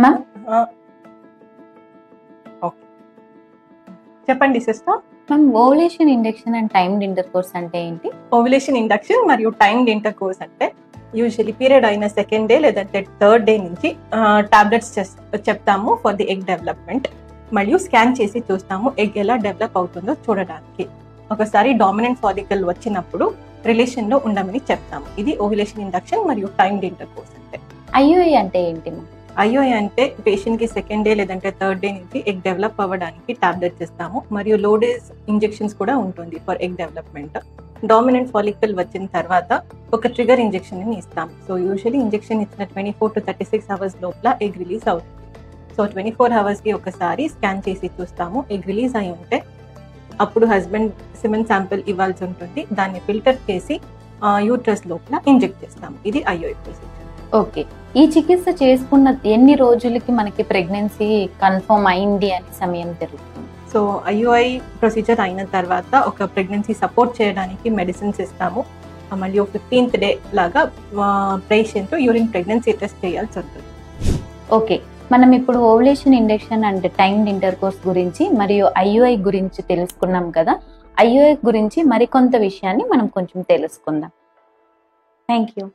Ma'am okay, చెప్పండి sister. Ma'am ovulation induction and timed inter course అంటే ఏంటి? Ovulation induction మరియు టైమ్డ్ ఇంటర్ కోర్స్ అంటే యూజువల్లీ పీరియడ్ అయిన సెకండ్ డే లేదంటే థర్డ్ డే నుంచి టాబ్లెట్స్ చెప్తాము ఫర్ ది ఎగ్ డెవలప్మెంట్. మరియు స్కాన్ చేసి చూస్తాము ఎగ్ ఎలా డెవలప్ అవుతుందో చూడడానికి. ఒకసారి డామినెంట్ ఫాలికల్ వచ్చినప్పుడు రిలేషన్ లో ఉండమని చెప్తాము. ఇది ఓవ్యులేషన్ ఇండక్షన్ మరియు టైమ్డ్ ఇంటర్ కోర్స్ అంటే. ఐయుఐ అంటే ఏంటి మ్యామ్? ఐయుఐ అంటే పేషెంట్ కి సెకండ్ డే లేదంటే థర్డ్ డే నుంచి ఎగ్ డెవలప్ అవ్వడానికి టాబ్లెట్స్ ఇస్తాము. మరియు లో డేస్ ఇంజెక్షన్స్ కూడా ఉంటుంది for egg development. Dominant follicle వచ్చిన తర్వాత ఒక ట్రిగర్ ఇంజెక్షన్ ని ఇస్తాం. సో యూజువల్లీ ఇంజెక్షన్ ఇచ్చిన 24 to 36 అవర్స్ లోపల ఎగ్ రిలీజ్ అవుతుంది. సో 24 అవర్స్ కి ఒకసారి స్కాన్ చేసి చూస్తాము. ఎగ్ రిలీజ్ అయి ఉంటే అప్పుడు హస్బెండ్ సిమెన్ శాంపిల్ ఇవ్వాల్సి ఉంటుంది. దాన్ని ఫిల్టర్ చేసి యూట్రస్ లోపల ఇంజెక్ట్ చేస్తాము. ఇది ఐయుఐ ప్రొసీజర్. ఓకే, ఈ చికిత్స చేసుకున్న ఎన్ని రోజులకి మనకి ప్రెగ్నెన్సీ కన్ఫర్మ్ అయింది అని సమయం జరుగుతుంది? సో ఐయుఐ ప్రొసీజర్ అయిన తర్వాత ఒక ప్రెగ్నెన్సీ సపోర్ట్ చేయడానికి మెడిసిన్స్ ఇస్తాము. మరియు 15th డే లాగా పేషెంట్ యూరిన్ ప్రెగ్నెన్సీ టెస్ట్ చేయాల్సి ఉంటుంది. ఓకే, మనం ఇప్పుడు ovulation induction and timed inter course గురించి మరియు ఐయుఐ గురించి తెలుసుకున్నాం కదా. ఐయుఐ గురించి మరికొంత విషయాన్ని మనం కొంచెం తెలుసుకుందాం. Thank you.